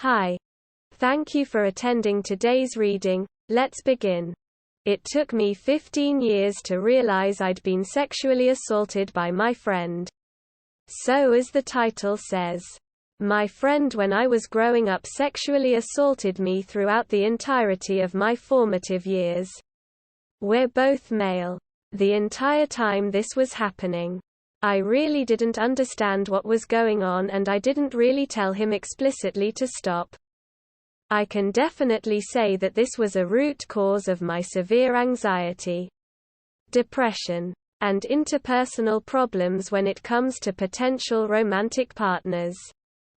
Hi. Thank you for attending today's reading. Let's begin. It took me 15 years to realize I'd been sexually assaulted by my friend. So as the title says, my friend when I was growing up sexually assaulted me throughout the entirety of my formative years. We're both male. The entire time this was happening, I really didn't understand what was going on and I didn't really tell him explicitly to stop. I can definitely say that this was a root cause of my severe anxiety, depression, and interpersonal problems when it comes to potential romantic partners.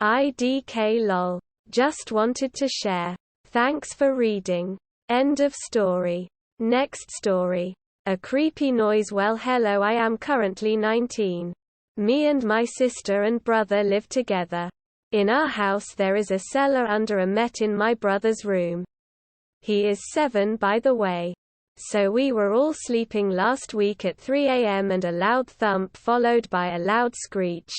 IDK lol. Just wanted to share. Thanks for reading. End of story. Next story. A creepy noise. Well, hello, I am currently 19. Me and my sister and brother live together. In our house there is a cellar under a met in my brother's room. He is 7 by the way. So we were all sleeping last week at 3 a.m. and a loud thump followed by a loud screech.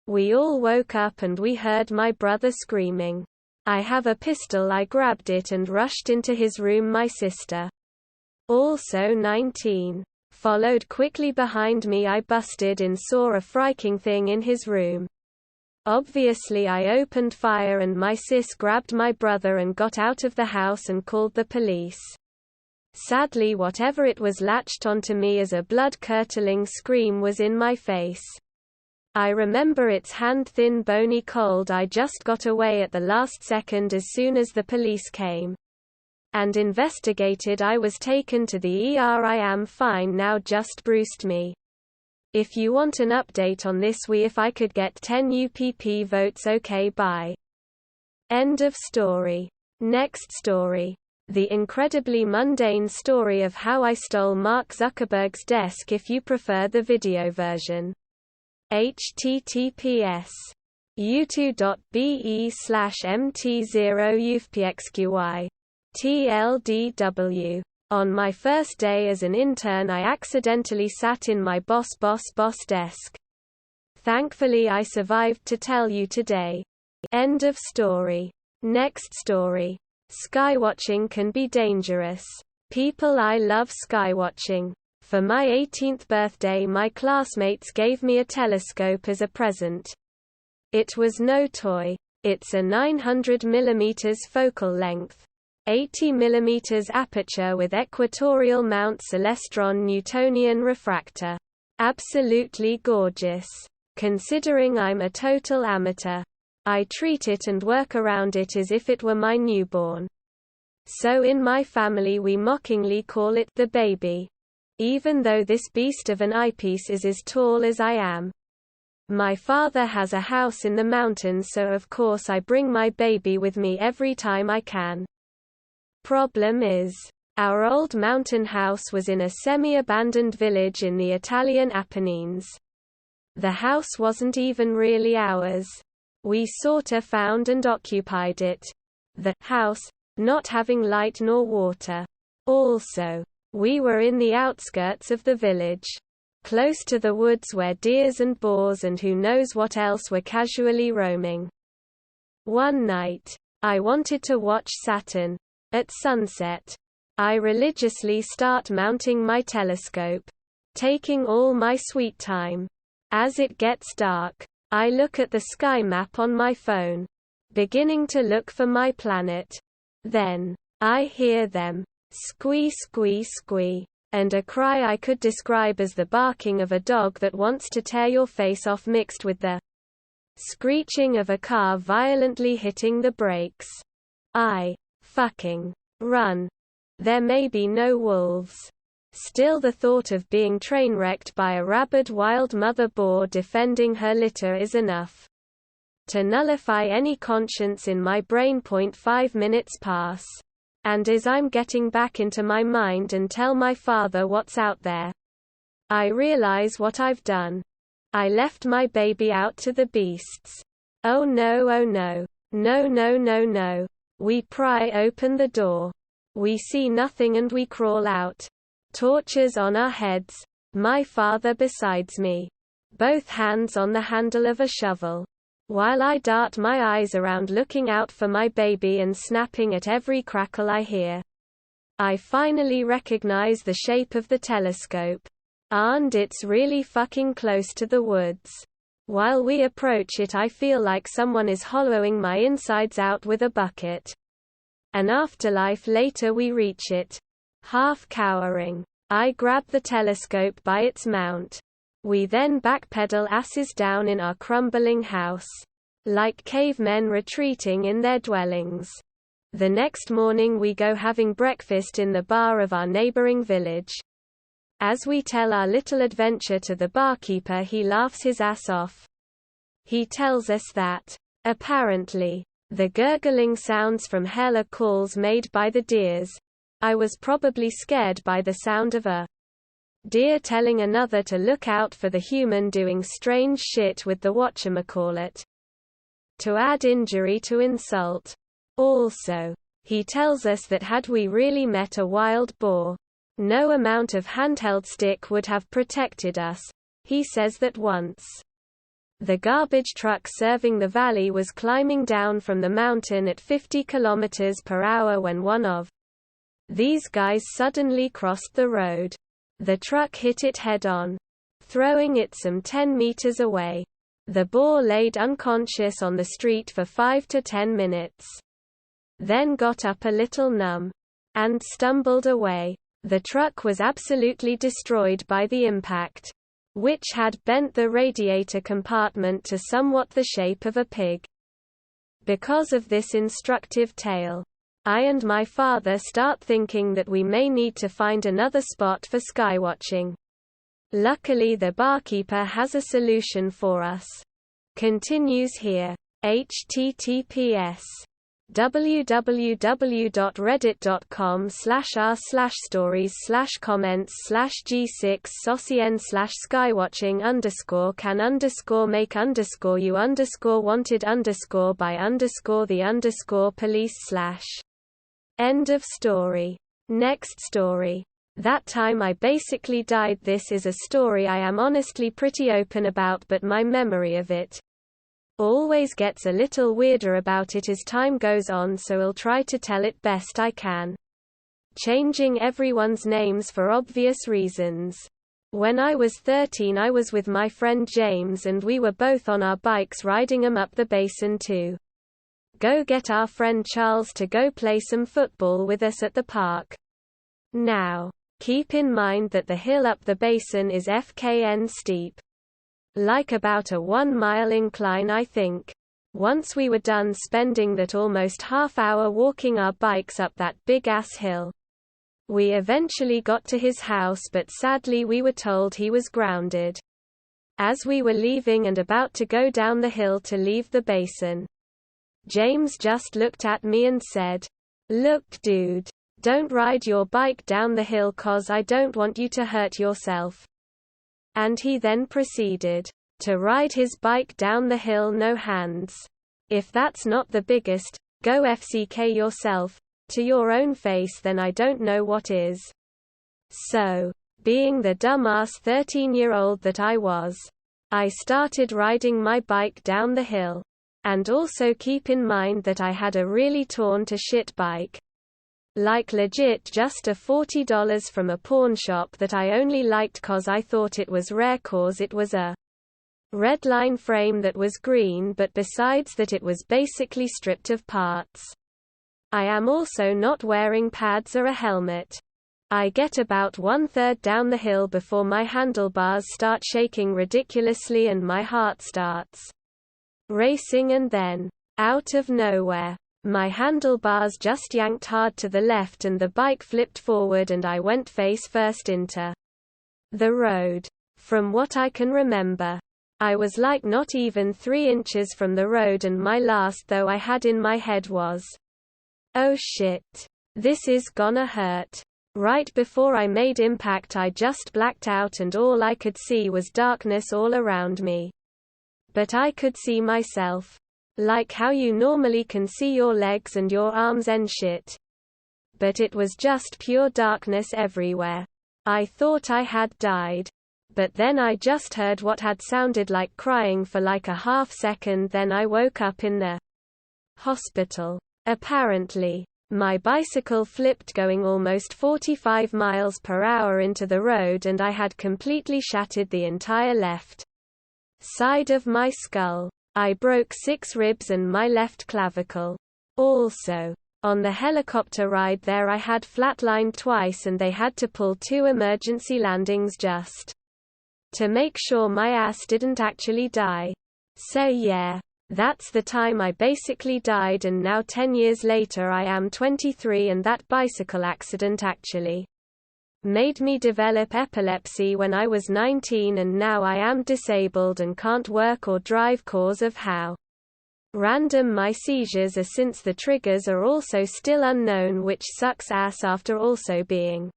We all woke up and we heard my brother screaming. I have a pistol. I grabbed it and rushed into his room. My sister, also 19, followed quickly behind me. I busted in, saw a frightening thing in his room. Obviously I opened fire and my sis grabbed my brother and got out of the house and called the police. Sadly whatever it was latched onto me as a blood-curdling scream was in my face. I remember its hand-thin bony cold. I just got away at the last second as soon as the police came and investigated. I was taken to the ER. I am fine now, just bruised me. If you want an update on this, if I could get 10 UPP votes. Okay, bye. End of story. Next story. The incredibly mundane story of how I stole Mark Zuckerberg's desk. If you prefer the video version. https://mt0ufpxqy. TLDW. On my first day as an intern I accidentally sat in my boss desk. Thankfully I survived to tell you today. End of story. Next story. Skywatching can be dangerous. People, I love skywatching. For my 18th birthday my classmates gave me a telescope as a present. It was no toy. It's a 900 mm focal length, 80 mm aperture with equatorial mount celestron Newtonian refractor. Absolutely gorgeous. Considering I'm a total amateur, I treat it and work around it as if it were my newborn. So in my family we mockingly call it the baby, even though this beast of an eyepiece is as tall as I am. My father has a house in the mountains, so of course I bring my baby with me every time I can. Problem is, our old mountain house was in a semi-abandoned village in the Italian Apennines. The house wasn't even really ours. We sorta found and occupied it. The house not having light nor water. Also, we were in the outskirts of the village, close to the woods where deers and boars and who knows what else were casually roaming. One night, I wanted to watch Saturn. At sunset, I religiously start mounting my telescope, taking all my sweet time. As it gets dark, I look at the sky map on my phone, beginning to look for my planet. Then, I hear them. Squee squee squee, and a cry I could describe as the barking of a dog that wants to tear your face off mixed with the screeching of a car violently hitting the brakes. I fucking run. There may be no wolves. Still the thought of being train-wrecked by a rabid wild mother boar defending her litter is enough to nullify any conscience in my brain. 5 minutes pass. And as I'm getting back into my mind and tell my father what's out there, I realize what I've done. I left my baby out to the beasts. Oh no, oh no. No, no, no, no. We pry open the door. We see nothing and we crawl out. Torches on our heads. My father besides me. Both hands on the handle of a shovel. while I dart my eyes around looking out for my baby and snapping at every crackle I hear. I finally recognize the shape of the telescope. And it's really fucking close to the woods. While we approach it, I feel like someone is hollowing my insides out with a bucket. An afterlife later we reach it. Half cowering, I grab the telescope by its mount. We then backpedal asses down in our crumbling house, like cavemen retreating in their dwellings. The next morning we go having breakfast in the bar of our neighboring village. As we tell our little adventure to the barkeeper, he laughs his ass off. He tells us that, apparently, the gurgling sounds from hell are calls made by the deers. I was probably scared by the sound of a deer telling another to look out for the human doing strange shit with the whatchamacallit. To add injury to insult. Also, he tells us that had we really met a wild boar, no amount of handheld stick would have protected us. He says that once the garbage truck serving the valley was climbing down from the mountain at 50 km/h when one of these guys suddenly crossed the road. The truck hit it head-on, throwing it some 10 meters away. The boar laid unconscious on the street for 5 to 10 minutes. Then got up a little numb and stumbled away. The truck was absolutely destroyed by the impact, which had bent the radiator compartment to somewhat the shape of a pig. Because of this instructive tale, I and my father start thinking that we may need to find another spot for skywatching. Luckily, the barkeeper has a solution for us. Continues here. https www.reddit.com/r/stories/comments/g6socin/skywatching_can_make_by_the_police/. End of story. Next story. That time I basically died. This is a story I am honestly pretty open about, but my memory of it always gets a little weirder about it as time goes on, so I'll try to tell it best I can. Changing everyone's names for obvious reasons. When I was 13, I was with my friend James and we were both on our bikes riding up the basin to go get our friend Charles to go play some football with us at the park. Now, keep in mind that the hill up the basin is FKN steep. Like about a 1-mile incline, I think. Once we were done spending that almost half-hour walking our bikes up that big-ass hill, we eventually got to his house, but sadly we were told he was grounded. As we were leaving and about to go down the hill to leave the basin, James just looked at me and said, "Look, dude, don't ride your bike down the hill 'cause I don't want you to hurt yourself." And he then proceeded to ride his bike down the hill no hands. If that's not the biggest, go FCK yourself, to your own face, then I don't know what is. So, being the dumbass 13-year-old that I was, I started riding my bike down the hill. And also keep in mind that I had a really torn to shit bike. Like legit just a $40 from a pawn shop that I only liked 'cause I thought it was rare 'cause it was a redline frame that was green, but besides that it was basically stripped of parts. I am also not wearing pads or a helmet. I get about 1/3 down the hill before my handlebars start shaking ridiculously and my heart starts racing, and then, out of nowhere, my handlebars just yanked hard to the left and the bike flipped forward and I went face first into the road. From what I can remember, I was like not even 3 inches from the road, and my last thought I had in my head was, "Oh shit. This is gonna hurt." Right before I made impact I just blacked out and all I could see was darkness all around me. But I could see myself. Like how you normally can see your legs and your arms and shit. But it was just pure darkness everywhere. I thought I had died. But then I just heard what had sounded like crying for like a half second, then I woke up in the hospital. Apparently, my bicycle flipped going almost 45 miles per hour into the road and I had completely shattered the entire left side of my skull. I broke 6 ribs and my left clavicle. Also, on the helicopter ride there I had flatlined twice and they had to pull 2 emergency landings just to make sure my ass didn't actually die. So yeah, that's the time I basically died, and now 10 years later I am 23 and that bicycle accident actually made me develop epilepsy when I was 19 and now I am disabled and can't work or drive cause of how random my seizures are, since the triggers are also still unknown, which sucks ass after also being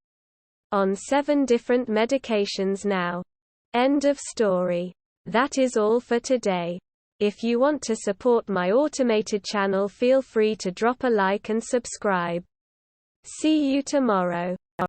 on 7 different medications now. End of story. That is all for today. If you want to support my automated channel, feel free to drop a like and subscribe. See you tomorrow.